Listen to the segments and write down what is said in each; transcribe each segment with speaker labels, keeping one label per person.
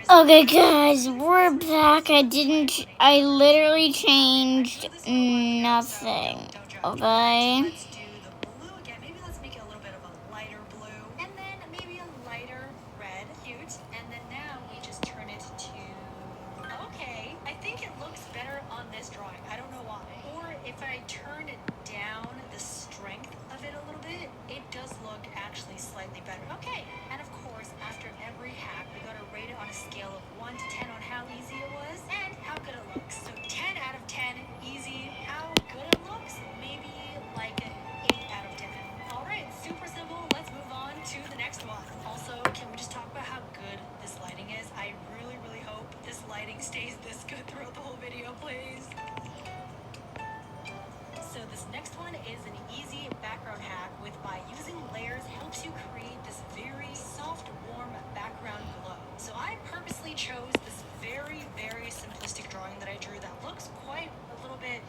Speaker 1: Okay, guys, we're back. I literally changed nothing. Okay?
Speaker 2: Let's do the blue again. Maybe let's make it a little bit of a lighter blue. And then maybe a lighter red. Cute. And then now we just turn it to... Okay. I think it looks better on this drawing. I don't know why. Or if I turn it down the strength of it a little bit, it does look actually slightly better. Okay. And of course, after every hack, we gotta rate it on a scale of 1 to 10 on how easy it was and how good it looks. So 10 out of 10, easy. How good it looks? Maybe like an 8 out of 10. All right, super simple. Let's move on to the next one. Also, can we just talk about how good this lighting is? I really, really hope this lighting stays this good throughout the whole video, please. So this next one is an easy background hack with by using layers helps you create this very soft, warm background glow. So I purposely chose this very, very simplistic drawing that I drew that looks quite a little bit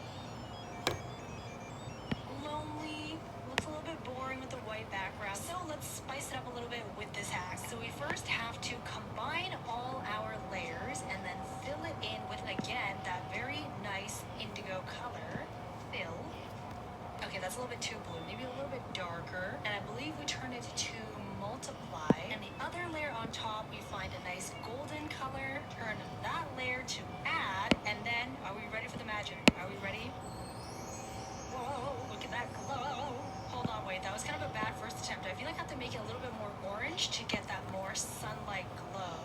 Speaker 2: lonely, looks a little bit boring with the white background. So let's spice it up a little bit with this hack. So we first have to combine all our layers and then fill it in with, again, that very nice indigo color. Fill. Okay, that's a little bit too blue. Maybe a little bit darker. And I believe we turn it to multiply. And the other layer on top, we find a nice golden color. Turn that layer to add. And then, are we ready for the magic? Are we ready? Whoa, look at that glow. Hold on, wait. That was kind of a bad first attempt. I feel like I have to make it a little bit more orange to get that more sunlight glow.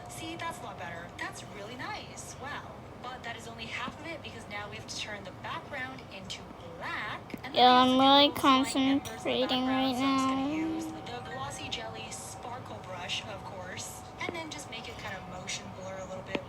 Speaker 2: See, that's a lot better. That's really nice. Wow. But that is only half of it because now we have to turn the background into black. And then
Speaker 1: Yeah,
Speaker 2: we have
Speaker 1: I'm
Speaker 2: to
Speaker 1: really
Speaker 2: do flying embers in the
Speaker 1: concentrating
Speaker 2: background,
Speaker 1: right
Speaker 2: so I'm just gonna
Speaker 1: now.
Speaker 2: use the Glossy Jelly Sparkle Brush, of course. And then just make it kind of motion blur a little bit.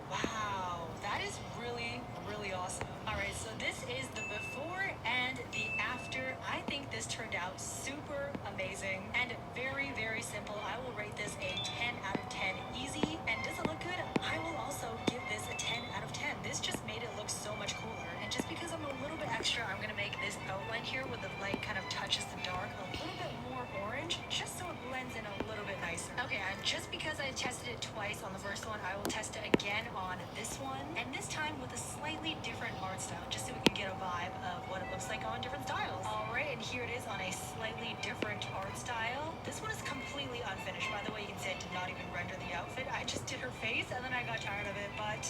Speaker 2: Wow, that is really, really awesome. All right, so this is the before and the after. I think this turned out super amazing and very, very simple. I will rate this a 10 out of 10 easy. And does it look good? I will also give this a 10 out of 10. This just made it look so much cooler. And just because I'm a little bit extra, I'm gonna make this outline here with the light kind of touches the dark a little bit more orange, just so it blends in a little bit nicer. Okay, and just because I tested it twice on the first one, I will test it again on this one, and this time with a slightly different art style, just so we can get a vibe of what it looks like on different styles. All right, and here it is on a slightly different art style. This one is completely unfinished. By the way, you can see I did not even render the outfit. I just did her face, and then I got tired of it, but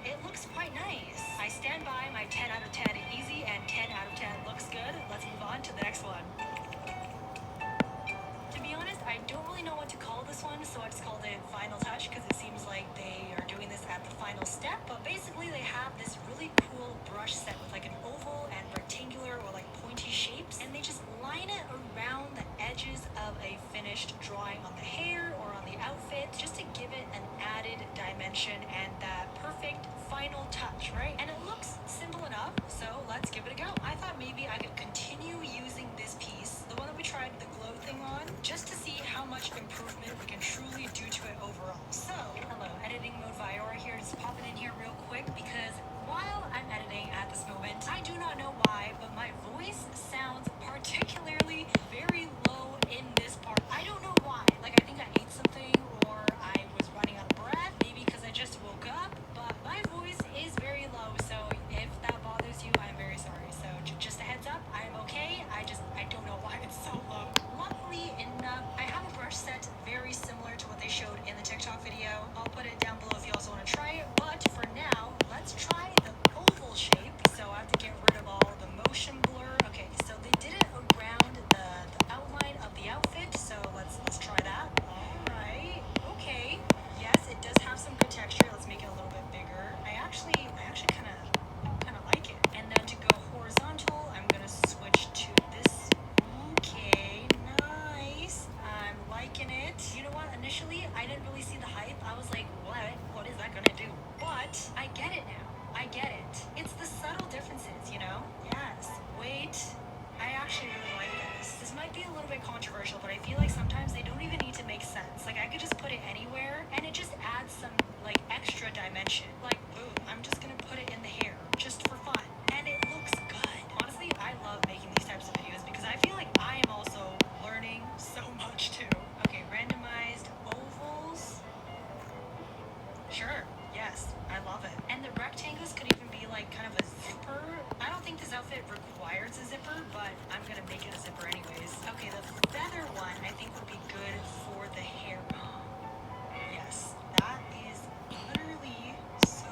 Speaker 2: it looks quite nice. I stand by my 10 out of 10 easy and 10 out of 10 looks good. Let's move on to the next one. To be honest, I don't really know what to call this one, so I just called it Final Touch because it seems like they are doing this at the final step. But basically, they have this really cool brush set with like an oval and rectangular or like pointy shapes, and they just line it around the edges of a finished drawing on the hair or on the outfit just to give it an added dimension and that perfect final touch, right? And it looks simple enough, so let's give it a go. I thought maybe I could continue using this piece, the one that we tried the glow thing on, just to see how much improvement we can truly do to it overall. So, hello, editing mode Viora here, just popping in here real quick because while I'm editing at this moment, I do not know why, but my voice sounds particularly very low in this part. I don't know why. Like, I think I ate something or I was running out of breath, maybe because I just woke up, but my voice is very low, so if that bothers you, I'm very sorry. So, just a heads up, I'm okay. I don't know why it's so low. Luckily enough, I have a brush set very similar rectangles could even be like kind of a zipper. I don't think this outfit requires a zipper, but I'm gonna make it a zipper anyways. Okay, the feather one I think would be good for the hair. Yes, that is literally so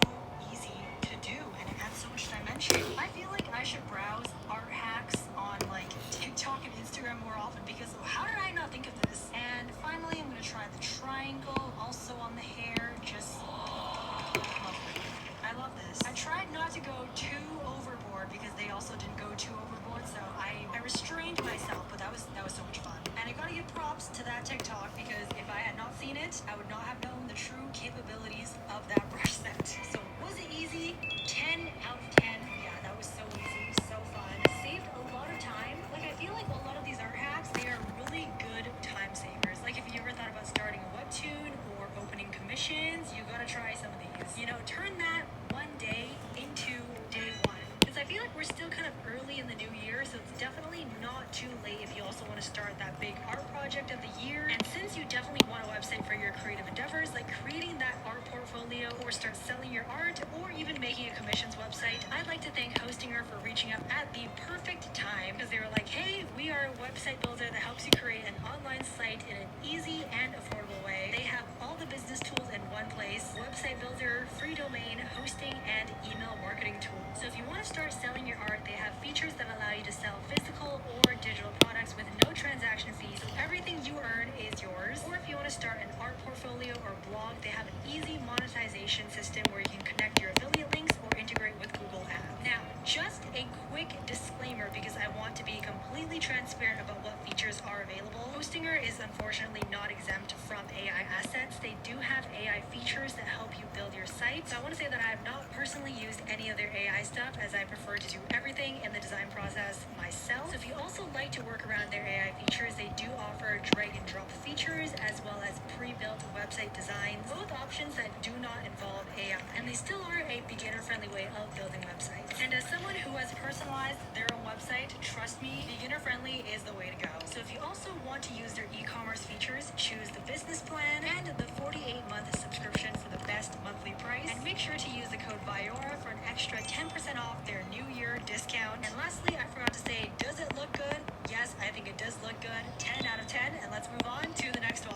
Speaker 2: easy to do, and it adds so much dimension. I feel like I should browse art hacks on like TikTok and Instagram more often, because how did I not think of this? And finally, I'm gonna try the triangle also on the hair. Just lovely. I love this. I tried not to go too overboard because they also didn't go too overboard, so I restrained myself, but that was so much fun. And I gotta give props to that TikTok, because if I had not seen it, I would not have known the true capabilities of that brush set. So was it easy? 10 out of 10. Yeah, that was so easy, so fun. Saved a lot of time. Like, I feel like a lot of these art hacks, they are really good time savers. Like, if you ever thought about starting a webtoon or opening commissions, you gotta try some of these. You know, turn that one day into day one. Because I feel like we're still kind of early in the new year, so it's definitely not too late if you also want to start that big art project of the year. And since you definitely want a website for your creative endeavors, like creating that art portfolio, or start selling your art, or even making a commissions website, I'd like to thank Hostinger for reaching out at the perfect time, because they were like, hey, we are a website builder that helps you create an online site in an easy and affordable way. They have all the business tools in one place: website builder, free domain, hosting, and email marketing tools. So if you want to start selling your art, they have features that allow you to sell physical or digital products with no transaction fees. So everything you earn is yours. Or if you want to start an art portfolio or blog, they have an easy monetization system where you can connect your affiliate links or integrate with Google Ads. Now, just a quick disclaimer, because I want to be completely transparent about what features are available. Hostinger is unfortunately not exempt from AI assets. They do have AI features that help you build your site. So I want to say that I have not personally used any of their AI stuff, as I prefer to do everything in the design process myself. So if you also like to work around their AI features, they do offer drag and drop features as well as pre-built website designs, both options that do not involve AI, and they still are a beginner-friendly way of building websites. And as someone who has personalized their own website, trust me, beginner-friendly is the way to go. So if you also want to use their e-commerce features, choose the business plan and the 48-month subscription for the best monthly price. And make sure to use the code VIORA for an extra 10% off their New Year discount. And lastly, I forgot to say, does it look good? Yes, I think it does look good. 10 out of 10. And let's move on to the next one.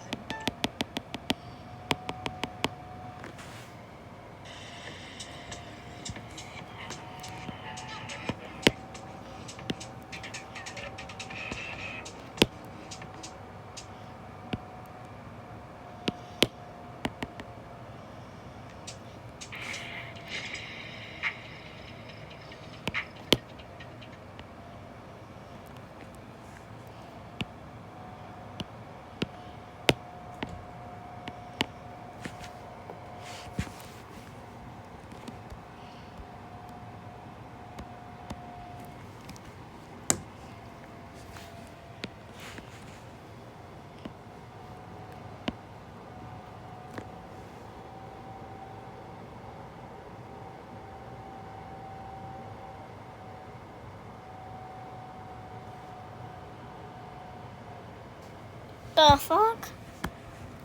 Speaker 1: The fuck?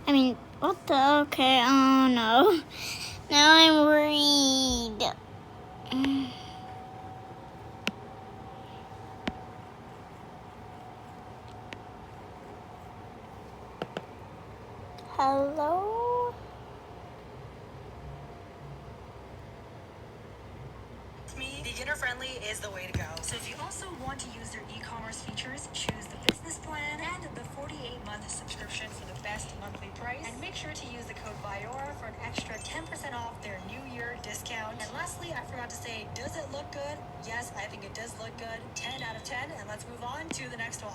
Speaker 1: I mean, what the? Okay, oh no. Now I'm worried. Hello?
Speaker 2: Me, beginner-friendly is the way to go. So if you also want to use their e-commerce features, choose the business plan and the 48-month subscription for the best monthly price. And make sure to use the code VIORA for an extra 10% off their New Year discount. And lastly, I forgot to say, does it look good? Yes, I think it does look good. 10 out of 10. And let's move on to the next one.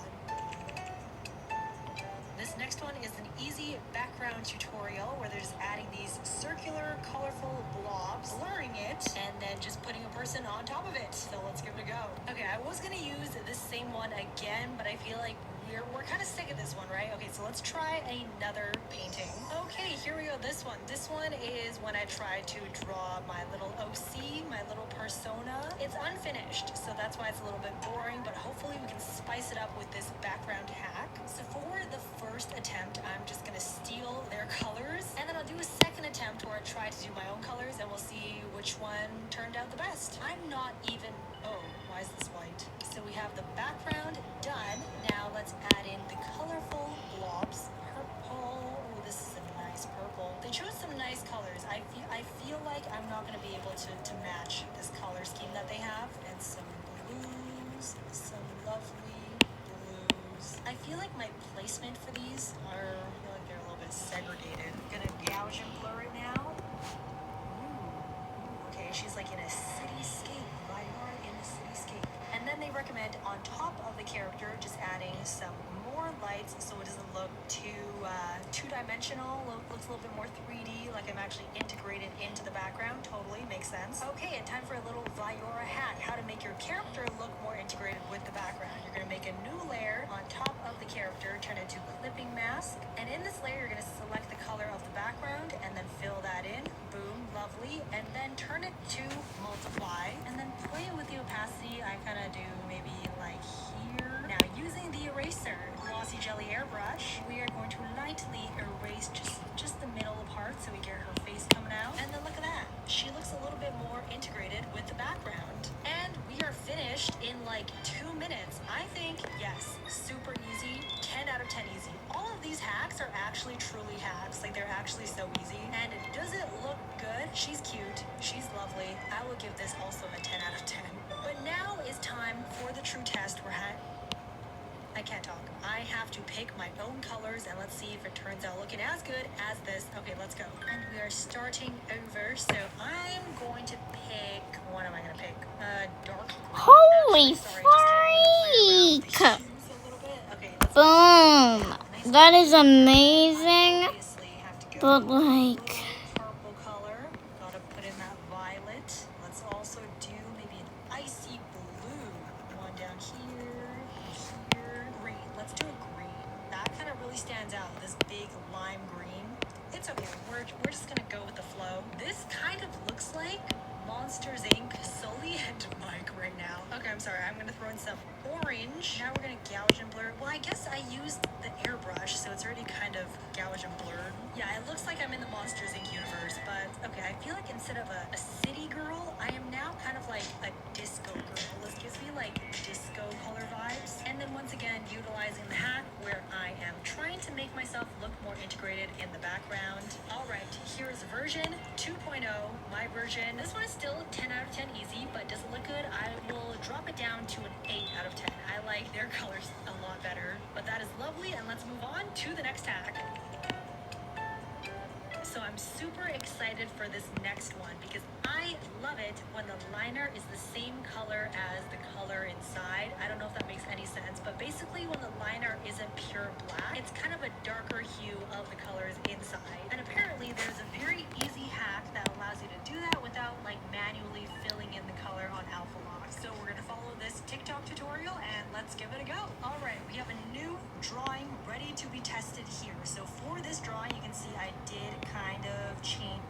Speaker 2: This next one is an easy background tutorial where they're just adding these circular, colorful blobs, blurring it, and then just putting a person on top of it. So let's give it a go. Okay, I was gonna use this same one again, but I feel like we're kind of sick of this one, right? Okay, so let's try another painting. Okay, here we go. This one is when I tried to draw my little OC, my little persona. It's unfinished, so that's why it's a little bit boring, but hopefully we can spice it up with this background hack. So for the first attempt, I'm just gonna steal their colors, and then I'll do a second attempt where I try try to do my own colors and we'll see which one turned out the best. I'm not even, oh, why is this white? So we have the background done. Now let's add in the colorful blobs. Purple, oh, this is a nice purple. They chose some nice colors. I feel like I'm not gonna be able to match this color scheme that they have. And some blues, some lovely blues. I feel like my placement for these are, I feel like they're a little bit segregated. I'm gonna gouge and blur it now. Ooh, okay, she's like in a cityscape. Viola in a cityscape. And then they recommend on top of the character just adding some more lights so it doesn't look too two-dimensional. Looks a little bit more 3D, like I'm actually integrated into the background. Totally makes sense. Okay, and time for a little Viola hack. How to make your character look more integrated with the background. You're gonna make a new layer on top of the character, turn it to clipping mask, and in this layer you're gonna select the color of the background and then fill that in. Boom, lovely. And then turn it to multiply and then play with the opacity. I kind of do maybe like here. Now using the eraser, Glossy Jelly airbrush, we are going to lightly erase just the middle part so we get her face coming out. And then look at that. She looks a little bit more integrated with the background. And we are finished in like 2 minutes. I think, yes, super easy, 10 out of 10 easy. All of these hacks are actually truly hacks. Like they're actually so easy. And does it look good? She's cute. She's lovely. I will give this also a 10 out of 10. But now is time for the true test where I can't talk. I have to pick my own colors and let's see if it turns out looking as good as this. Okay, let's go. And we are starting over. So I'm going to pick, what am I going to pick? Dark green.
Speaker 1: Holy
Speaker 2: Actually, sorry, just
Speaker 1: freak!
Speaker 2: a little bit. Okay, let's
Speaker 1: Boom! That is amazing.
Speaker 2: obviously have to go
Speaker 1: But like,
Speaker 2: purple color. Gotta put in that violet. Let's also do maybe an icy blue. One down here, here. Green. Let's do a green. That kind of really stands out. This big lime green. It's okay. We're just gonna go with the flow. This kind of looks like Monsters Inc. Sully and Mike right now. Okay, I'm sorry. I'm gonna throw in some orange. Now we're gonna gouge and blur. Well, I guess I used the airbrush, so it's already kind of gouge and blurred. Yeah, it looks like I'm in the Monsters Inc. universe, but okay, I feel like instead of a city girl, I am now kind of like a disco girl. This gives me like disco color vibes. And then once again, utilizing the hack where I am trying to make myself look more integrated in the background. All right, here is version 2.0, my version. This one is still 10 out of 10 easy, but does it look good? I will drop it down to an 8 out of 10. I like their colors a lot better, but that is lovely. And let's move on to the next hack. So I'm super excited for this next one because I love it when the liner is the same color as the color inside. I don't know if that makes any sense, but basically when the liner isn't pure black, it's kind of a darker hue of the colors inside. And apparently there's a very easy hack that allows you to do that without like manually filling in the color on Alpha Lock. So we're gonna follow this TikTok tutorial and let's give it a go. All right, we have a new drawing ready to be tested here. So for this drawing, you can see I did kind of change.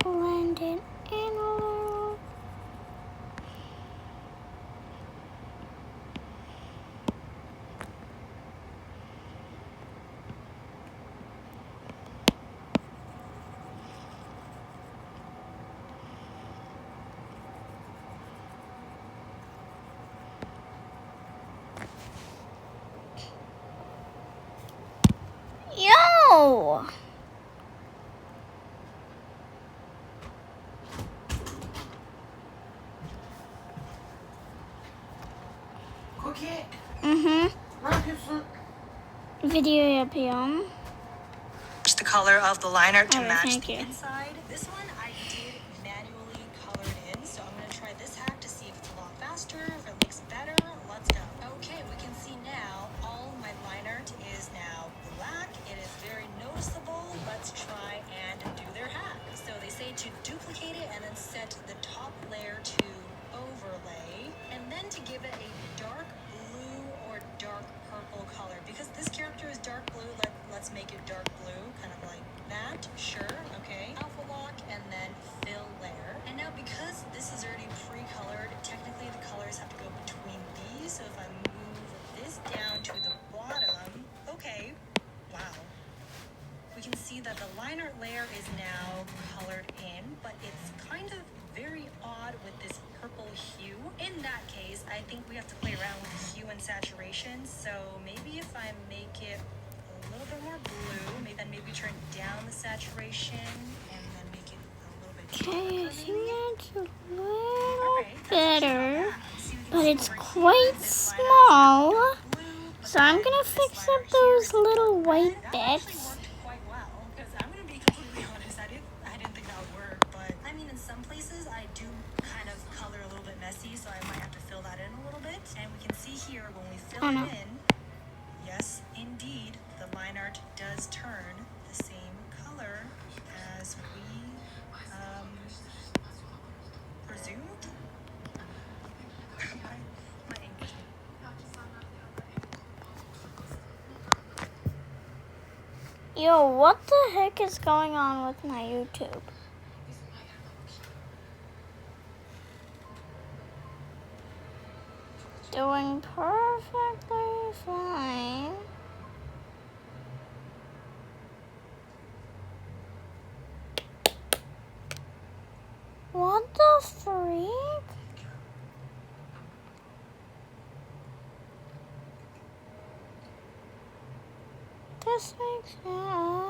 Speaker 1: blend it in a little. Yo!
Speaker 3: Cookie,
Speaker 1: Mm-hmm. Video appeal.
Speaker 2: The color of the liner to
Speaker 1: Alright,
Speaker 2: match
Speaker 1: thank
Speaker 2: the
Speaker 1: you.
Speaker 2: inside. This one I did manually color it in, so I'm gonna try this hack to see if it's a lot faster, if it looks better. Let's go. Okay, we can see now all my liner is now black. It is very noticeable. Let's try and do their hack. So they say to duplicate it and then set the top layer to overlay, and then to give it a dark blue or dark purple color because line art layer is now colored in, but it's kind of very odd with this purple hue. In that case, I think we have to play around with the hue and saturation. So maybe if I make it a little bit more blue, maybe turn down the saturation and then make it a little bit
Speaker 1: Okay, I
Speaker 2: darker
Speaker 1: think
Speaker 2: maybe.
Speaker 1: that's a little
Speaker 2: Okay, that's actually
Speaker 1: better,
Speaker 2: not bad. So you can
Speaker 1: but
Speaker 2: see
Speaker 1: it's
Speaker 2: over here,
Speaker 1: quite
Speaker 2: this line art is
Speaker 1: small.
Speaker 2: dark blue, but
Speaker 1: So I'm
Speaker 2: then
Speaker 1: gonna
Speaker 2: this
Speaker 1: fix
Speaker 2: line
Speaker 1: up
Speaker 2: art here
Speaker 1: those
Speaker 2: is dark
Speaker 1: little
Speaker 2: red.
Speaker 1: white
Speaker 2: That actually
Speaker 1: bits.
Speaker 2: worked quite well, because I'm gonna be completely honest, I didn't think that would work, but I mean, in some places I do kind of color a little bit messy, so I might have to fill that in a little bit. And we can see here when we fill
Speaker 1: Oh,
Speaker 2: it
Speaker 1: no.
Speaker 2: in, yes, indeed, the line art does turn the same color as we presumed. My English.
Speaker 1: Yo, what the heck is going on with my YouTube? Doing perfectly fine. What the freak? This makes sense. Oh.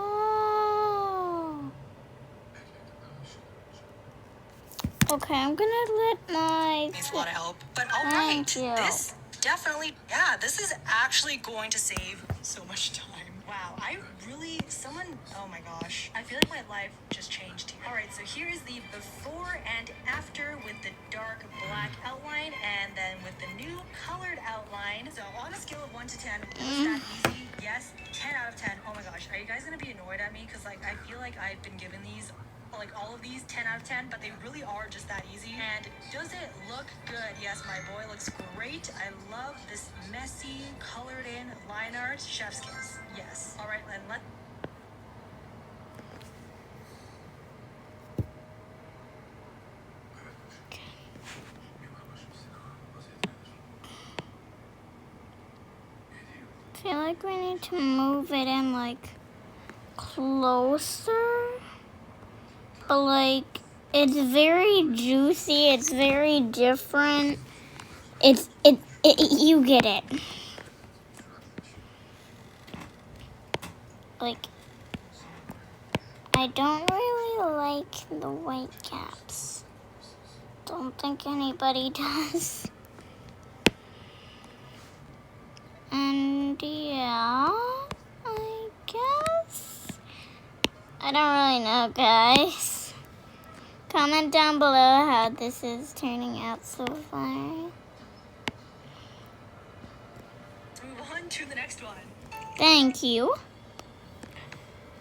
Speaker 1: Okay, I'm gonna let my...
Speaker 2: Needs a lot of help. But all
Speaker 1: Thank
Speaker 2: right,
Speaker 1: you.
Speaker 2: this definitely, this is actually going to save so much time. Wow, oh my gosh. I feel like my life just changed here. All right, so here is the before and after with the dark black outline and then with the new colored outline. So on a scale of 1 to 10, was that easy? Yes, 10 out of 10. Oh my gosh, are you guys gonna be annoyed at me? Because like, I feel like I've been given these like all of these 10 out of 10, but they really are just that easy. And does it look good? Yes, my boy looks great. I love this messy, colored in line art. Chef's kiss. Yes. All right, and let
Speaker 1: I feel like we need to move it in like closer. But like, it's very juicy. It's very different. You get it. Like, I don't really like the white caps. Don't think anybody does. And yeah, I guess. I don't really know, guys. Comment down below how this is turning out so far.
Speaker 2: let's move on to the next one.
Speaker 1: Thank you.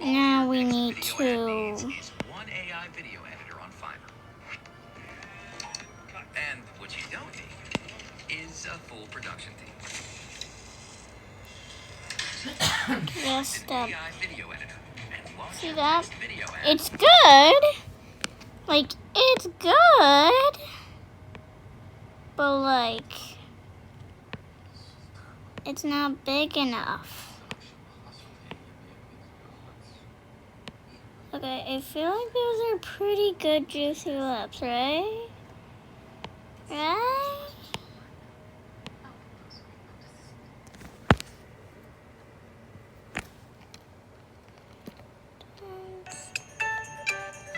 Speaker 1: Now we need
Speaker 4: Video edit needs
Speaker 1: to...
Speaker 4: is one AI video editor on Fiverr. And what you don't need is a full production team.
Speaker 1: Just
Speaker 4: An AI video editor and launch
Speaker 1: see
Speaker 4: your
Speaker 1: that?
Speaker 4: next video ad.
Speaker 1: It's good. Like, it's good. But like, it's not big enough. Okay, I feel like those are pretty good juicy lips, right? Right?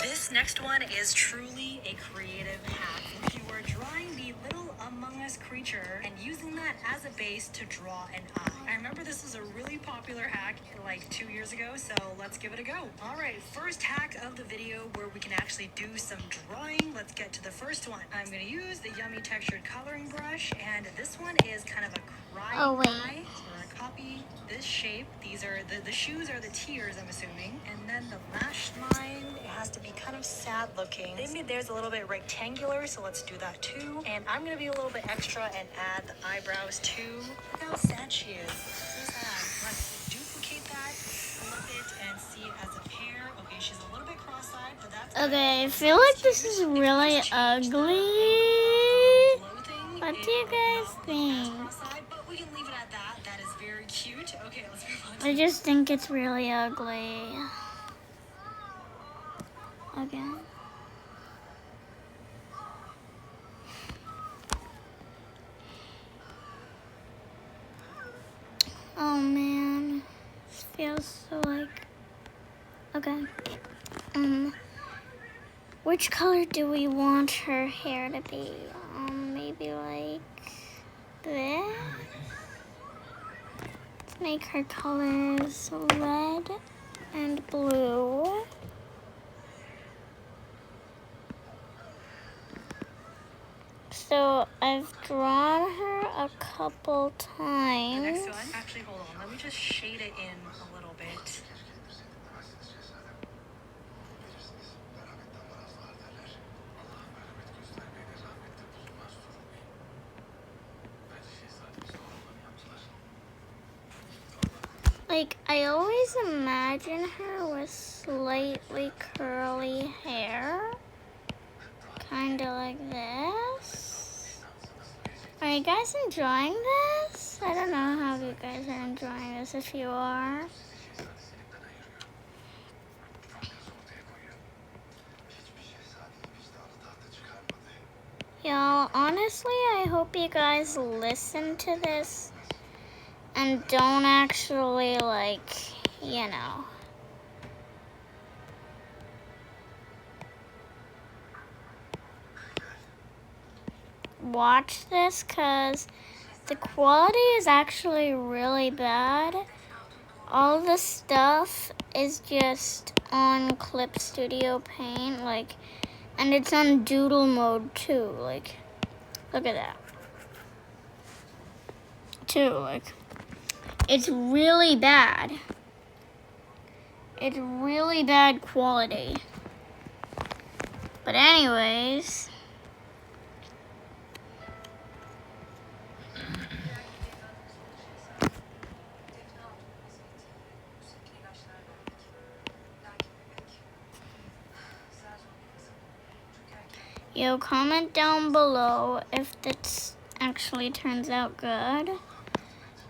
Speaker 2: This next one is truly a creative hack. If you were drawing the little Among Us creature and using that as a base to draw an eye. I remember this was a really popular hack like 2 years ago, so let's give it a go. All right, first hack of the video where we can actually do some drawing. Let's get to the first one. I'm going to use the Yummy Textured Coloring Brush, and this one is kind of a crying
Speaker 1: Oh, wait.
Speaker 2: eye. So we're going to copy this shape. These are the shoes are the tears, I'm assuming. And then the lash line, it has to be kind of sad looking. They made theirs a little bit rectangular, so let's do that too. And I'm gonna be a little bit extra and add the eyebrows too. Look how sad she is. So sad. Let's duplicate that, flip it, and see it as a pair. Okay, she's a little bit cross-eyed, but that's
Speaker 1: Okay, I
Speaker 2: good.
Speaker 1: feel like this is really
Speaker 2: Let's change the
Speaker 1: ugly.
Speaker 2: glow thing.
Speaker 1: What
Speaker 2: It
Speaker 1: do you
Speaker 2: will
Speaker 1: guys
Speaker 2: not be as
Speaker 1: think?
Speaker 2: cross-eyed, but we can leave it at that. That is very cute. Okay, let's move on to
Speaker 1: I just think it's really ugly. again. Oh man, this feels so like, okay. Which color do we want her hair to be? Maybe like this? Let's make her colors red and blue. So I've drawn her a couple
Speaker 2: The next
Speaker 1: times.
Speaker 2: one, actually, hold on. Let me just shade it in a little bit.
Speaker 1: Like, I always imagine her with slightly curly hair. Kind of like this. Are you guys enjoying this? I don't know how you guys are enjoying this, if you are. Y'all, honestly, I hope you guys listen to this and don't actually, like, you know. Watch this, because the quality is actually really bad. All the stuff is just on Clip Studio Paint, like, and it's on doodle mode too, like, look at that. Too, like, it's really bad. It's really bad quality. But anyways, yo, comment down below if this actually turns out good.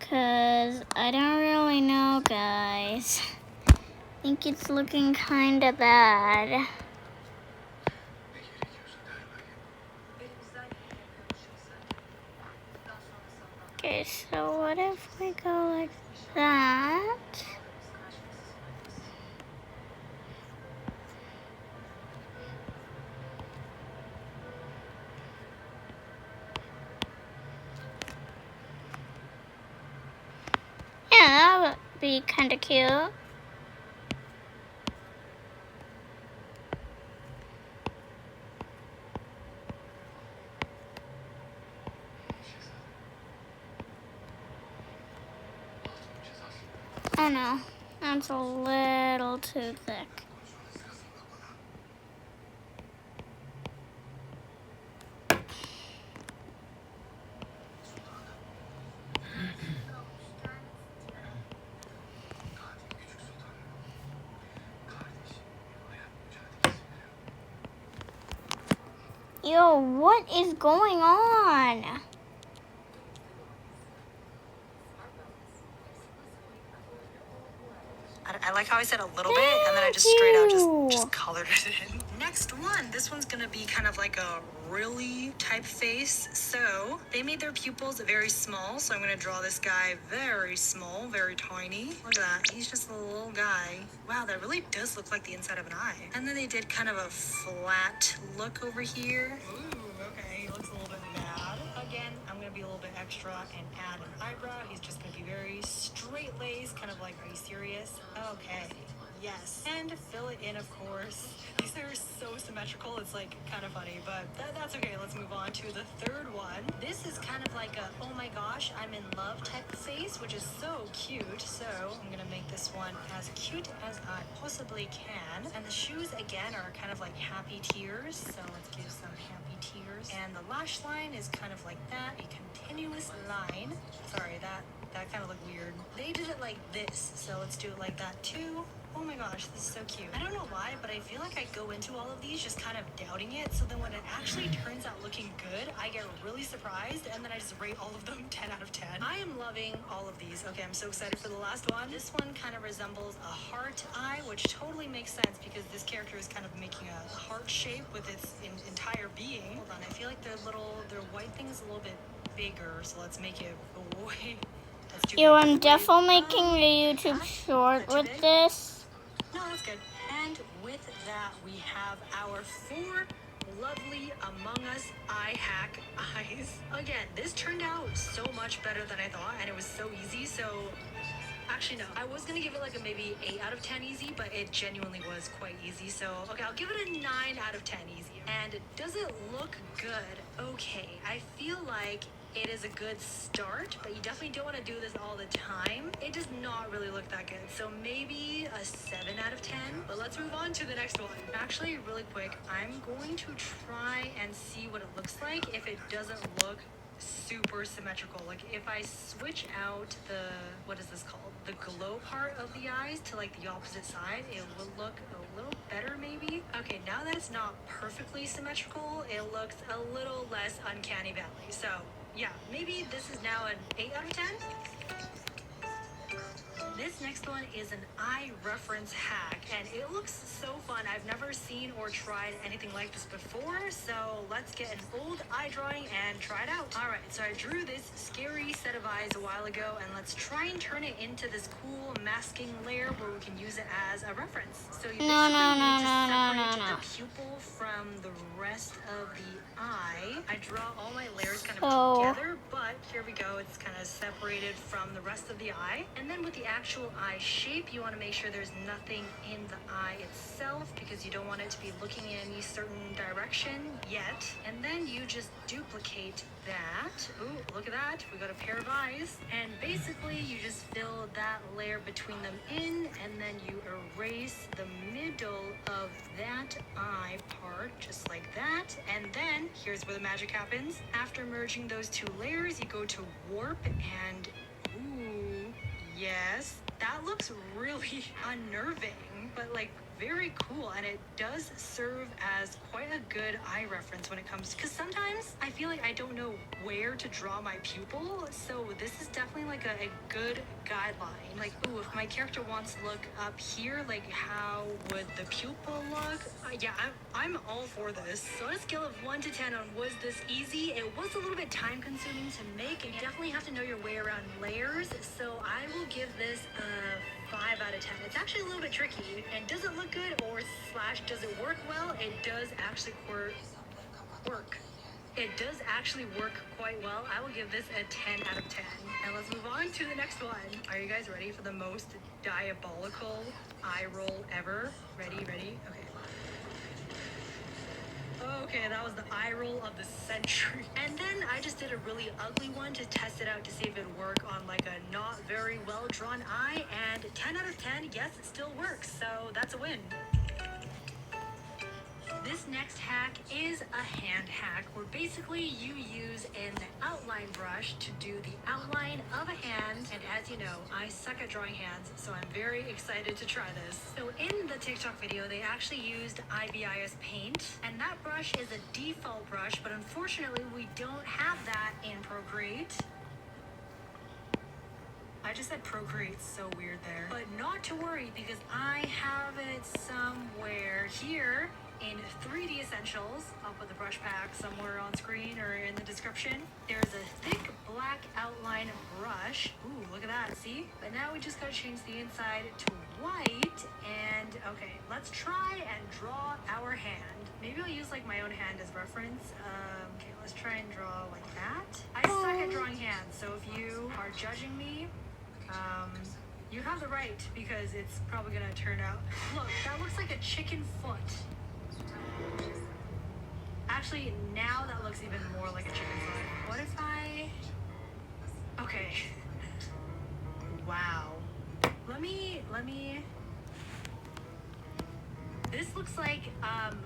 Speaker 1: Cause I don't really know, guys. I think it's looking kinda bad. Okay, so what if we go like that? Yeah, that would be kinda cute. Oh no, that's a little too thick. Yo, what is going on?
Speaker 2: I like how I said a little bit, and then I just straight out
Speaker 1: Thank
Speaker 2: just
Speaker 1: you.
Speaker 2: colored it in. Next one, this one's gonna be kind of like a really typeface. So they made their pupils very small, so I'm gonna draw this guy very small, very tiny. Look at that, he's just a little guy. Wow, that really does look like the inside of an eye. And then they did kind of a flat look over here. Ooh, okay, he looks a little bit mad. Again, I'm gonna be a little bit extra and add an eyebrow. He's just gonna be very straight laced, kind of like, are you serious? Okay, yes. And fill it in, of course. These are so symmetrical, it's like kind of funny, but that's okay. Let's move on to the third one. This is kind of like a, oh my gosh, I'm in love type face, which is so cute. So I'm gonna make this one as cute as I possibly can. And the shoes, again, are kind of like happy tears. So let's give some happy tears. And the lash line is kind of like that, a continuous line. Sorry, that that kind of looked weird. They did it like this, so let's do it like that too. Oh my gosh, this is so cute. I don't know why, but I feel like I go into all of these just kind of doubting it, so then when it actually turns out looking good, I get really surprised, and then I just rate all of them 10 out of 10. I am loving all of these. Okay, I'm so excited for the last one. This one kind of resembles a heart eye, which totally makes sense because this character is kind of making a heart shape with its entire being. Hold on, I feel like their white thing is a little bit bigger, so let's make it way. That's too
Speaker 1: Yo,
Speaker 2: big.
Speaker 1: I'm definitely making
Speaker 2: Um,
Speaker 1: a YouTube short
Speaker 2: Is that too
Speaker 1: with
Speaker 2: big?
Speaker 1: this.
Speaker 2: No, that's good. And with that, we have our 4 lovely Among Us eye hack eyes. Again, this turned out so much better than I thought, and it was so easy. So, actually, no. I was gonna give it like a maybe 8 out of 10 easy, but it genuinely was quite easy. So, okay, I'll give it a 9 out of 10 easy. And does it look good? Okay, I feel like it is a good start, but you definitely don't want to do this all the time. It does not really look that good. So maybe a 7 out of 10. But let's move on to the next one. Actually, really quick, I'm going to try and see what it looks like if it doesn't look super symmetrical. Like if I switch out the, what is this called? The glow part of the eyes to like the opposite side, it will look a little better maybe. Okay, now that it's not perfectly symmetrical, it looks a little less uncanny valley. So yeah, maybe this is now an 8 out of 10. This next one is an eye reference hack, and it looks so fun. I've never seen or tried anything like this before, so let's get an old eye drawing and try it out. All right, so I drew this scary set of eyes a while ago, and let's try and turn it into this cool masking layer where we can use it as a reference. So you
Speaker 1: No,
Speaker 2: basically
Speaker 1: no,
Speaker 2: need to
Speaker 1: no, no,
Speaker 2: separate
Speaker 1: no, no.
Speaker 2: the pupil from the rest of the eye. I draw all my layers kind
Speaker 1: So-
Speaker 2: of together, but here we go. It's kind of separated from the rest of the eye. And then with the actual eye shape, you want to make sure there's nothing in the eye itself because you don't want it to be looking in any certain direction yet. And then you just duplicate that. Ooh, look at that. We got a pair of eyes. And basically, you just fill that layer between them in, and then you erase the middle of that eye part, just like that. And then, here's where the magic happens. After merging those 2 layers, you go to warp and, ooh, yes, that looks really unnerving, but like very cool, and it does serve as quite a good eye reference when it comes, because sometimes I feel like I don't know where to draw my pupil, so this is definitely like a good guideline. Like, ooh, if my character wants to look up here, like how would the pupil look? Yeah, I'm all for this. So on a scale of 1 to 10 on was this easy, it was a little bit time consuming to make, and you definitely have to know your way around layers, so I will give this a 5 out of 10. It's actually a little bit tricky. And does it look good or slash does it work well? It does actually work. It does actually work quite well. I will give this a 10 out of 10. And let's move on to the next one. Are you guys ready for the most diabolical eye roll ever? Ready? Okay. Okay, that was the eye roll of the century. And then I just did a really ugly one to test it out to see if it would work on like a not very well drawn eye. And 10 out of 10, yes, it still works. So that's a win. This next hack is a hand hack where basically you use an outline brush to do the outline of a hand. And as you know, I suck at drawing hands, so I'm very excited to try this. So in the TikTok video, they actually used IBIS Paint, and that brush is a default brush, but unfortunately we don't have that in Procreate. I just said Procreate, so weird there. But not to worry, because I have it somewhere here in 3D Essentials. I'll put the brush pack somewhere on screen or in the description. There's a thick black outline brush. Ooh, look at that, see? But now we just gotta change the inside to white. And okay, let's try and draw our hand. Maybe I'll use like my own hand as reference. Okay, let's try and draw like that. I suck at drawing hands, so if you are judging me, you have the right, because it's probably gonna turn out. Look, that looks like a chicken foot. Actually, now that looks even more like a chicken foot. What if I... Okay. Wow. Let me... This looks like,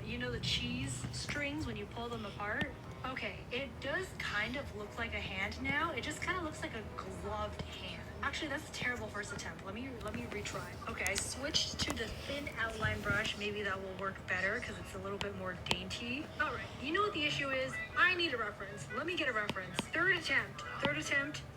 Speaker 2: you know the cheese strings when you pull them apart? Okay, it does kind of look like a hand now. It just kind of looks like a gloved hand. Actually, that's a terrible first attempt. Let me retry. Okay, I switched to the thin outline brush. Maybe that will work better because it's a little bit more dainty. All right, you know what the issue is? I need a reference. Let me get a reference. Third attempt.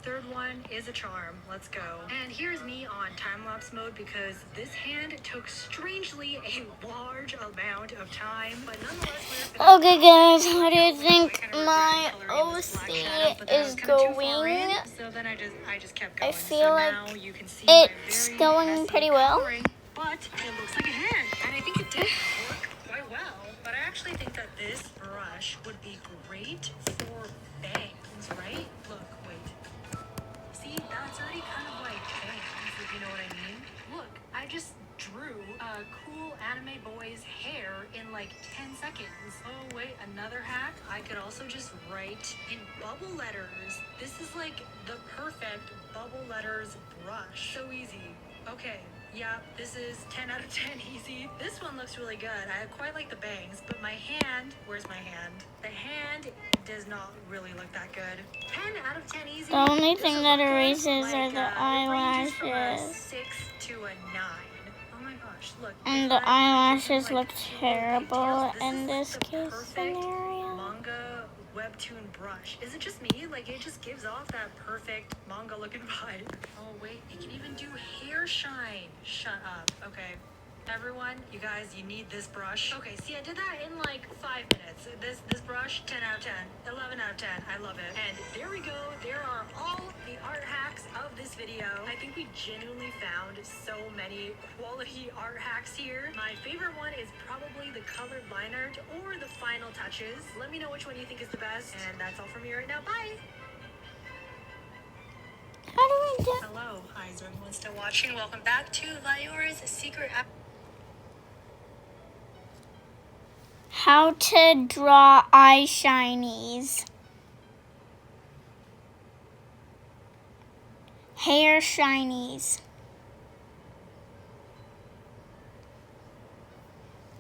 Speaker 2: Third one is a charm. Let's go. And here's me on time-lapse mode because this hand took strangely a large amount of time, but nonetheless,
Speaker 1: Okay, guys, how do you think my OC is going?
Speaker 2: So then I just kept
Speaker 1: I
Speaker 2: going.
Speaker 1: feel
Speaker 2: So
Speaker 1: like
Speaker 2: now you can see my
Speaker 1: it's
Speaker 2: very
Speaker 1: going
Speaker 2: messy
Speaker 1: pretty well.
Speaker 2: coloring, but it looks like a hand, and I think it did work quite well. But I actually think that this brush would be great for bangs, right? Look, wait. See, that's already kind of like bangs, if you know what I mean. Look, I just drew a cool anime boy's hair in like 10 seconds. Oh wait, another hack. I could also just write in bubble letters. This is like the perfect bubble letters brush. So easy. Okay, yeah, this is 10 out of 10 easy. This one looks really good. I quite like the bangs, but my hand, where's my hand? The hand does not really look that good. 10 out of 10 easy.
Speaker 1: The only
Speaker 2: Does
Speaker 1: thing
Speaker 2: it
Speaker 1: that
Speaker 2: look good?
Speaker 1: erases are
Speaker 2: Like,
Speaker 1: the
Speaker 2: it ranges from a
Speaker 1: eyelashes.
Speaker 2: 6 to a 9. Oh my gosh, look.
Speaker 1: And
Speaker 2: if
Speaker 1: the
Speaker 2: I wanted to do,
Speaker 1: eyelashes
Speaker 2: like,
Speaker 1: look
Speaker 2: cute little
Speaker 1: terrible
Speaker 2: pigtails,
Speaker 1: in
Speaker 2: is
Speaker 1: this
Speaker 2: like the
Speaker 1: case
Speaker 2: perfect
Speaker 1: scenario.
Speaker 2: manga webtoon brush. Is it just me? Like, it just gives off that perfect manga looking vibe. Oh wait, it can even do hair shine. Shut up. Okay. Everyone, you guys, you need this brush. Okay, see, I did that in like 5 minutes. This brush, 10 out of 10, 11 out of 10. I love it. And there we go. There are all the art hacks of this video. I think we genuinely found so many quality art hacks here. My favorite one is probably the colored line art or the final touches. Let me know which one you think is the best. And that's all from me right now. Bye!
Speaker 1: How do I do?
Speaker 2: Hello, hi, is everyone still watching? Welcome back to Liora's Secret App.
Speaker 1: How to draw eye shinies. Hair shinies.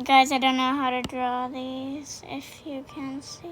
Speaker 1: Guys, I don't know how to draw these, if you can see.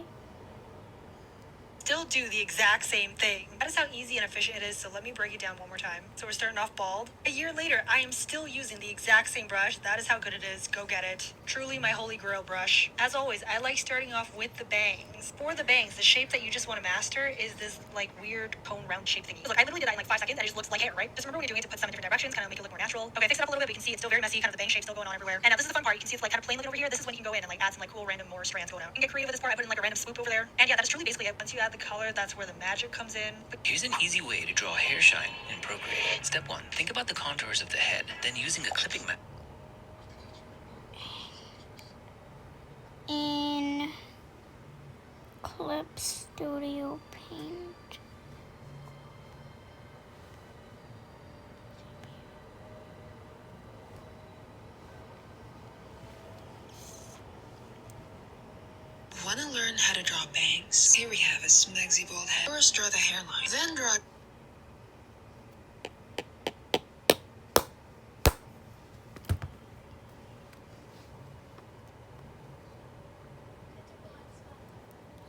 Speaker 2: Still do the exact same thing. That is how easy and efficient it is, so let me break it down one more time. So we're starting off bald. A year later, I am still using the exact same brush. That is how good it is. Go get it. Truly my holy grail brush. As always, I like starting off with the bangs. For the bangs, the shape that you just want to master is this like weird cone round shape thingy. Look, I literally did that in like 5 seconds and it just looks like hair, right? Just remember when you're doing it to put some in different directions, kind of make it look more natural. Okay, fix it up a little bit, but you can see it's still very messy, kind of the bang shape still going on everywhere. And now this is the fun part. You can see it's like kind of plain looking over here. This is when you can go in and like add some like cool random more strands going out. You can get creative with this part. I put in like a random swoop over there. And yeah, that is truly basically it. Once you add the color, that's where the magic comes in.
Speaker 4: Here's an easy way to draw hair shine in Procreate. Step 1. Think about the contours of the head, then using a clipping mat.
Speaker 1: In Clip Studio Paint.
Speaker 5: Want to learn how to draw bangs? Here we have a smegsy bald head. First draw the hairline, then draw...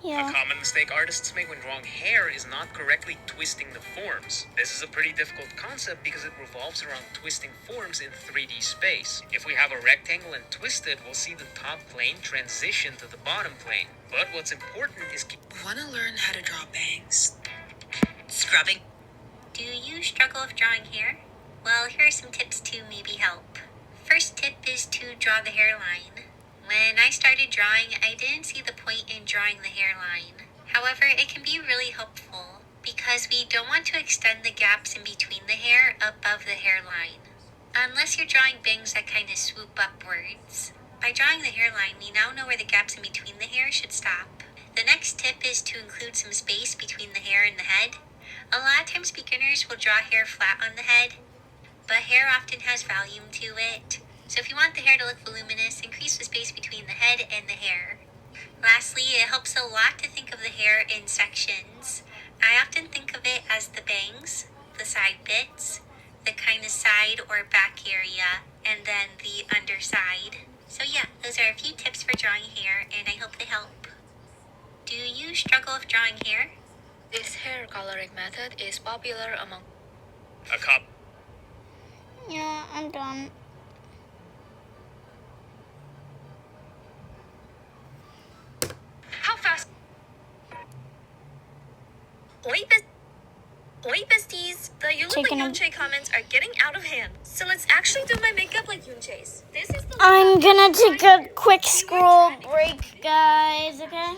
Speaker 1: Yeah.
Speaker 6: A common mistake artists make when drawing hair is not correctly twisting the forms. This is a pretty difficult concept because it revolves around twisting forms in 3D space. If we have a rectangle and twist it, we'll see the top plane transition to the bottom plane. But what's important is
Speaker 5: Want to learn how to draw bangs?
Speaker 7: Scrubbing. Do you struggle with drawing hair? Well, here are some tips to maybe help. First tip is to draw the hairline. When I started drawing, I didn't see the point in drawing the hairline. However, it can be really helpful because we don't want to extend the gaps in between the hair above the hairline. Unless you're drawing bangs that kind of swoop upwards. By drawing the hairline, we now know where the gaps in between the hair should stop. The next tip is to include some space between the hair and the head. A lot of times beginners will draw hair flat on the head, but hair often has volume to it. So if you want the hair to look voluminous, increase the space between the head and the hair. Lastly, it helps a lot to think of the hair in sections. I often think of it as the bangs, the side bits, the kind of side or back area, and then the underside. So yeah, those are a few tips for drawing hair, and I hope they help. Do you struggle with drawing hair?
Speaker 5: This hair coloring method is popular among
Speaker 6: A cop.
Speaker 1: Yeah, I'm done.
Speaker 2: How fast? Oi, besties! The You Look Like
Speaker 1: Taking a-
Speaker 2: Yoonchae comments are getting out of hand. So let's actually do my makeup like Yoonchae's. This is the
Speaker 1: I'm gonna take a quick scroll break, guys, okay?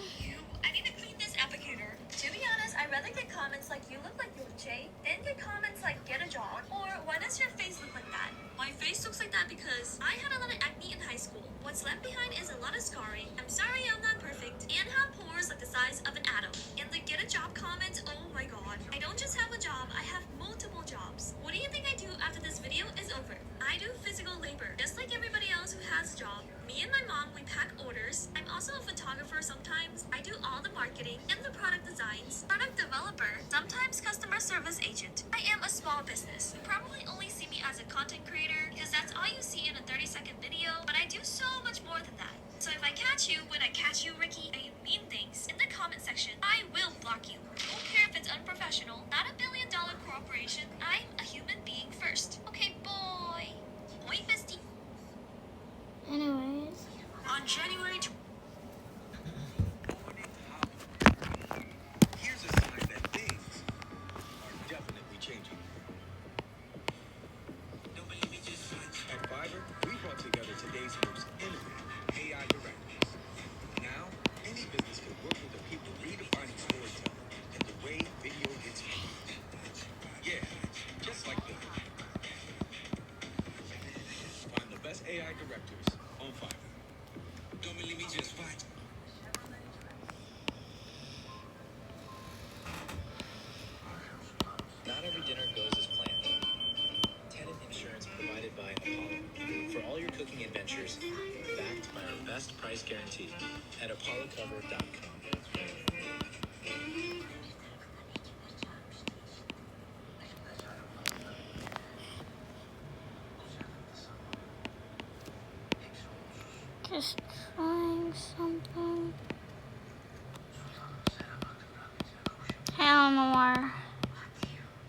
Speaker 2: I need to clean this applicator. To be honest, I'd rather get comments like you look like Yoonchae than get comments like get a job or why does your face look like that? My face looks like that because I had a lot of acne in high school. What's left behind is a lot of scarring. I'm sorry I'm not perfect and have pores like the size of an atom. And the get a job comments, oh my god. I don't just have a job, I have multiple jobs. What do you think I do after this video is over? I do physical labor, just like everybody else who has a job. Me and my mom, we pack orders. I'm also a photographer sometimes. I do all the marketing and the product designs. Product developer, sometimes customer service agent. I am a small business. You probably only see me as a content creator because that's all you see in a 30-second video, but I do so much more than that. So if I catch you when I catch you, Ricky, and you mean things in the comment section, I will block you. Don't care if it's unprofessional, not $1 billion corporation. I'm a human being first. Okay, boy. Oi, bestie.
Speaker 1: Anyways.
Speaker 2: On January
Speaker 8: Here's a sign that things are definitely changing. At Fiverr, we brought together today's most innovative AI directors. Now, any business can work with the people redefining storytelling and the way video gets made. Yeah, just like that. Find the best AI directors on Fiverr. Don't believe me, just fight.
Speaker 4: Not every dinner goes as planned. Tenant insurance provided by Apollo. For all your cooking adventures, backed by our best price guarantee at apollocover.com.
Speaker 1: Just trying something. Hell no.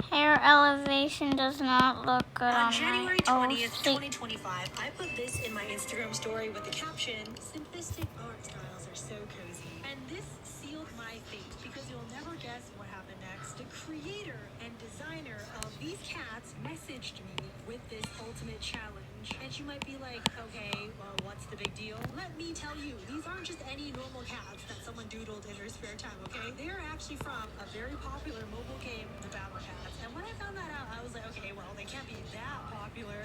Speaker 1: Hair elevation does not look good
Speaker 2: On
Speaker 1: on
Speaker 2: January
Speaker 1: my
Speaker 2: 20th,
Speaker 1: OC.
Speaker 2: 2025, I put this in my Instagram story with the caption, "Simplistic art styles are so cozy." And this sealed my fate because you'll never guess what happened next. The creator and designer of these cats messaged me with this ultimate challenge. And you might be like, okay, well, what's the big deal? Let me tell you, these aren't just any normal cats that someone doodled in their spare time, okay? They are actually from a very popular mobile game, The Battle Cats. And when I found that out, I was like, okay, well, they can't be that popular.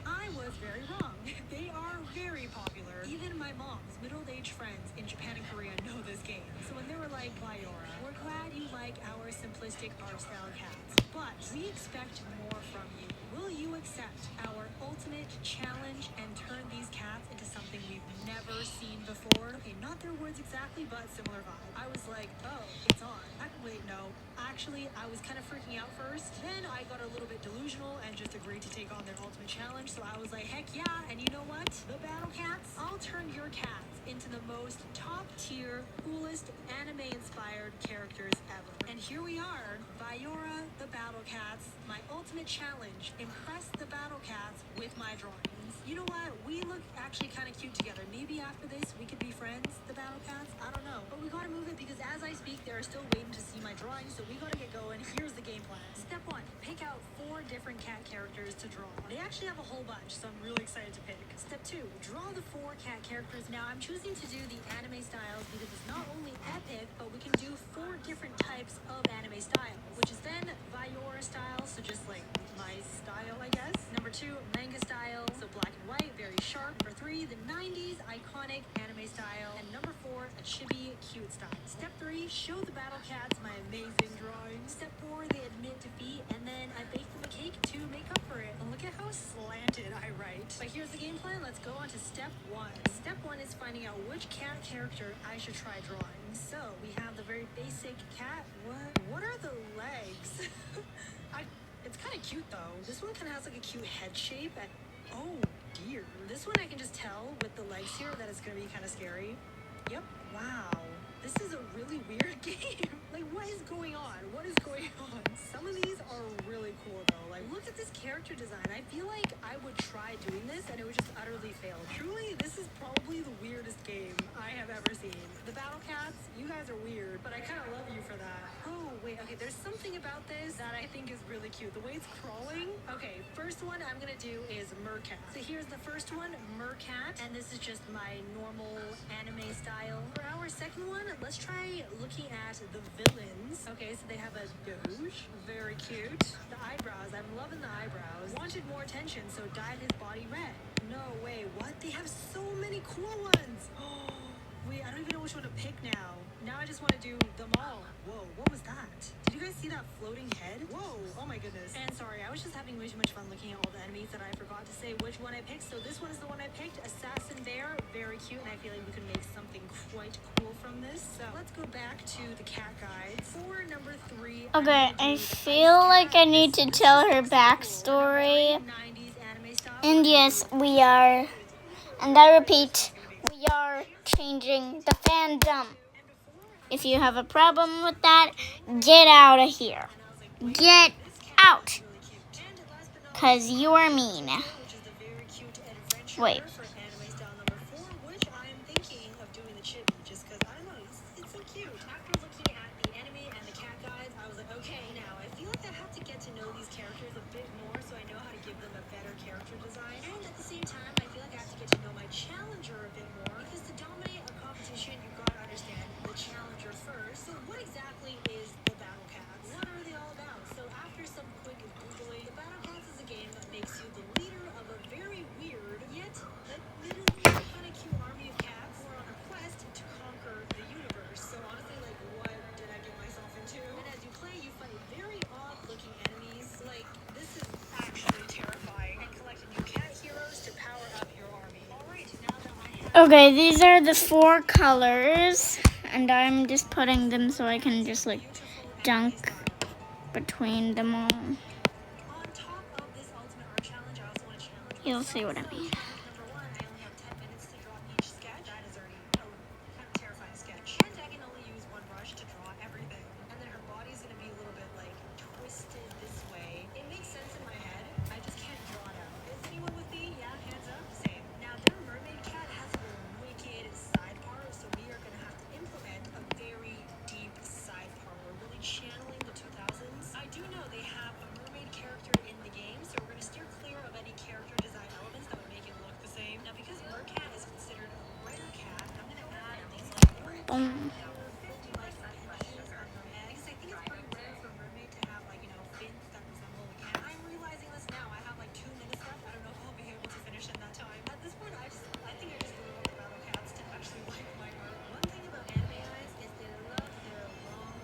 Speaker 2: I was very wrong. They are very popular. Even my mom's middle-aged friends in Japan and Korea know this game. So when they were like, Viora, we're glad you like our simplistic art style cats, but we expect more from you. Will you accept our ultimate challenge and turn these cats into something we've never seen before? Okay, not their words exactly, but similar vibe. I was like, oh, it's on. Wait, no. Actually, I was kind of freaking out first. Then I got a little bit delusional and just agreed to take on their ultimate challenge. So I was like, heck yeah. And you know what? The Battle Cats, I'll turn your cats into the most top-tier, coolest anime-inspired characters ever. And here we are, Viora, the Battle Cats, my ultimate challenge. Impress the Battle Cats with my drawings. You know what? We look actually kind of cute together. Maybe after this, we could be friends, the Battle Cats. I don't know. But we gotta move it because as I speak, they're still waiting to see my drawings. So we gotta get going. Here's the game plan. Step 1, pick out 4 different cat characters to draw. They actually have a whole bunch, so I'm really excited to pick. Step 2, draw the 4 cat characters. Now, I'm choosing to do the anime styles because it's not only epic, but we can do 4 different types of anime style, which is then Viora style, so just like my style, I guess. Number 2, manga style, so black and white, very sharp. Number 3, the 90s iconic anime style. And number 4, a chibi cute style. Step 3, show the Battle Cats my amazing drawings. Step 4, they admit defeat, and then I bake them a cake to make up for it. And look at how slanted I write. But here's the game plan. Let's go on to step 1. Step 1 is finding out which cat character I should try drawing. So we have the very basic cat. What are the legs? It's kind of cute though. This one kind of has like a cute head shape. And oh, deer. This one I can just tell with the legs here that it's gonna be kind of scary. Yep. Wow. This is a really weird game. Like, what is going on? What is going on? Some of these are really cool, though. Like, look at this character design. I feel like I would try doing this, and it would just utterly fail. Truly, this is probably the weirdest game I have ever seen. The Battle Cats, you guys are weird, but I kind of love you for that. Oh, wait, okay, there's something about this that I think is really cute. The way it's crawling. Okay, first one I'm gonna do is Mercat. So here's the first one, Mercat, and this is just my normal anime style. For our second one, let's try looking at the villains. Okay, so they have a Doge, very cute. The eyebrows, I'm loving the eyebrows. Wanted more attention, so dyed his body red. No way, what? They have so many cool ones. Wait, I don't even know which one to pick now. Now I just want to do them all. Whoa, what was that? Did you guys see that floating head? Whoa, oh my goodness. And sorry, I was just having way too much fun looking at all the enemies that I forgot to say which one I picked. So this one is the one I picked, Assassin Bear. Very cute, and I feel like we could make something quite cool from this. So let's go back to the cat guides. For number 3.
Speaker 1: Okay, I feel like I need to tell her backstory.
Speaker 2: 90s anime style.
Speaker 1: And yes, we are, and I repeat, we are changing the fandom. If you have a problem with that, get out of here. Get out. Because you are mean. Wait.
Speaker 2: For anime style number 4, which I'm thinking of doing the chibi, just because I don't know, it's so cute. After looking at the anime and the cat guides, I was like, okay, now I feel like I have to get to know these characters a bit more so I know how to give them a better character design. And at the same time, I feel like I have to get to know my challenger a bit more, because to dominate a competition, you've got to understand the challenger first. So what exactly is the Battle Cats? What are they all about? So after some quick Googling, the Battle Cats is a game that makes you the leader of a very weird, yet admittedly kind of cute army of cats who are on a quest to conquer the universe. So honestly, like, what did I get myself into? And as you play, you fight very odd-looking enemies. Like, this is actually terrifying. And collect new cat heroes to power up your army. All right, now that I have...
Speaker 1: Okay, these are the 4 colors, and I'm just putting them so I can just like dunk between them all.
Speaker 2: On top of this Ultimate Art Challenge, I also want to challenge
Speaker 1: You'll see what I
Speaker 2: myself.
Speaker 1: mean.
Speaker 2: Number 1, I only have 10 minutes to draw each sketch. That is already a kind of terrifying sketch. And I can only use one brush to draw everything. And then her body's going to be a little bit like twisted this way. It makes sense in my head. I just can't draw it out. Is anyone with me? Yeah, hands up. Same. Now, their mermaid cat has a wicked side part, so we are going to have to implement a very deep side part. We're really channeling the 2000s. I do know they have a mermaid character in the game, so we're going to steer clear of any character design elements that would make it look the same. Now, because Mercat is considered a rare cat, I'm going to add these like
Speaker 1: Boom.
Speaker 2: 50 like pinches on her head, because I think it's pretty rare for a mermaid to have like, you know, fins that resemble a cat. I'm realizing this now. I have like 2 minutes left. I don't know if I'll be able to finish in that time. At this point, I think I just grew up with Battle Cats to actually like my art. One thing about anime eyes is they love their long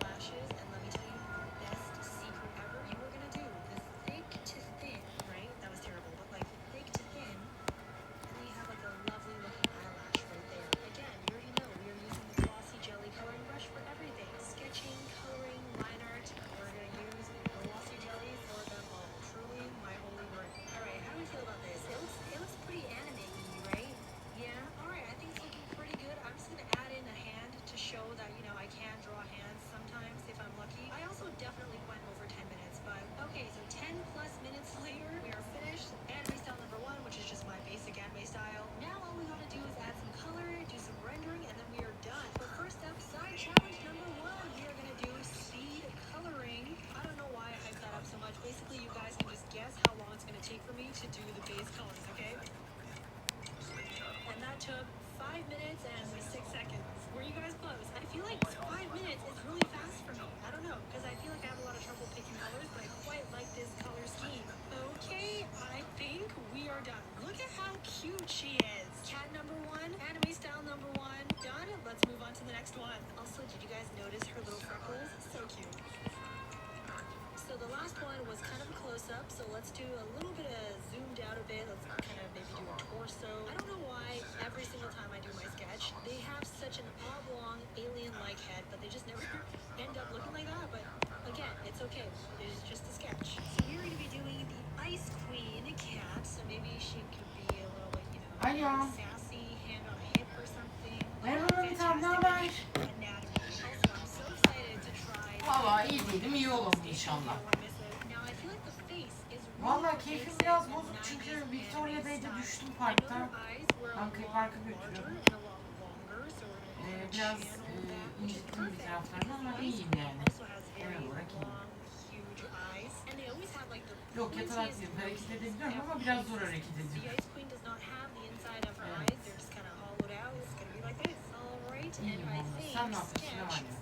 Speaker 2: lashes, and let me tell you, the best secret ever you were gonna do the thick to thin, right? That was terrible, but like thick to thin, and then you have like a lovely looking eyelash right there. Again, you already know we are using the glossy jelly coloring brush for everything. Sketching, coloring, line art. We're gonna use glossy jelly for them all. Truly my holy word. Alright, how do we feel about this? It looks pretty anime-y, right? Yeah? Alright, I think it's looking pretty good. I'm just gonna add in a hand to show that, you know, I can draw hands sometimes if I'm lucky. I also definitely went over 10 minutes, but okay, so 10 plus minutes later, we are finished. Anime style number 1, which is just my basic anime style. Now all we gotta do is add some color, do some rendering, and then we are done. But first up, side challenge number 1, we are gonna do speed coloring. I don't know why I hyped that up so much. Basically, you guys can just guess how long it's gonna take for me to do the base colors, okay? And that took 5 minutes and 6 seconds. Were you guys close? I feel like 5 minutes is really fast for me. I don't know, because I feel like I have a lot of trouble picking colors, but I quite like this color scheme. Okay, I think we are done. Look at how cute she is. Cat number 1, anime style number 1, done. Let's move on to the next one. Also, did you guys notice her little freckles? So cute. So the last one was kind of a close-up, so let's do a little bit of zoomed out a bit. Let's kind of maybe do a torso. I don't know why every single time I do my sketch, they have such an oblong, alien-like head, but they just never end up looking like that. But again, it's okay. It is just a sketch. So we're going to be doing the Ice Queen cat, so maybe she could be
Speaker 3: ya.
Speaker 2: sassy hand on a hip or something.
Speaker 3: Merhaba Ümit abi, ne haber?
Speaker 2: Anatomy. Also, I'm so excited to try.
Speaker 3: Valla iyi değilim, iyi olalım inşallah.
Speaker 2: Now I feel like the face is
Speaker 3: Valla keyfim biraz bozuk çünkü Victoria Bey'de düştüm parkta. Bankayı parka götürüyorum. Biraz incittim bir taraflarını ama iyiyim yani. Genel olarak iyiyim. Yok, yatarak değil, hareket edebiliyorum ama biraz zor hareket ediyorum. İyiyim valla. Sen ne yapıyorsun? Ne var ya?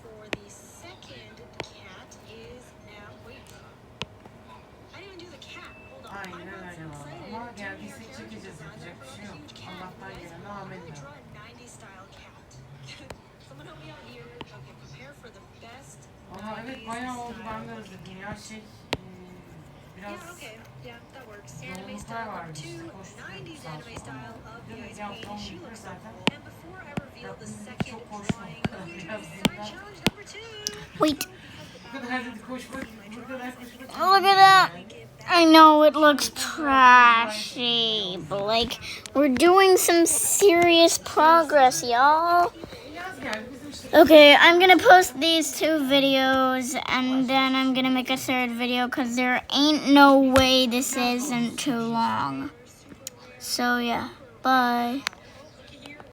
Speaker 3: Aynen öyle valla. Ama geldiysek çekeceğiz, yapacak bir şey yok. Allah'tan gelene amenna. Valla evet, bayağı oldu, ben de özledim ya. Biraz yoğunluklar vardı işte, koşturuyorduk sağ olsun. Değil mi? Ya yoğunluklar zaten. Rabbim çok koşmak, biraz dinlen.
Speaker 1: Wait,
Speaker 3: Bu kadar dedi koşmak, bu kadar koşmak.
Speaker 1: look at that. I know it looks trashy, but like, we're doing some serious progress, y'all.
Speaker 3: Yaz geldi bizim işte.
Speaker 1: Okay, I'm gonna post these 2 videos and then I'm gonna make a 3rd video because there ain't no way this isn't too long. So yeah, bye.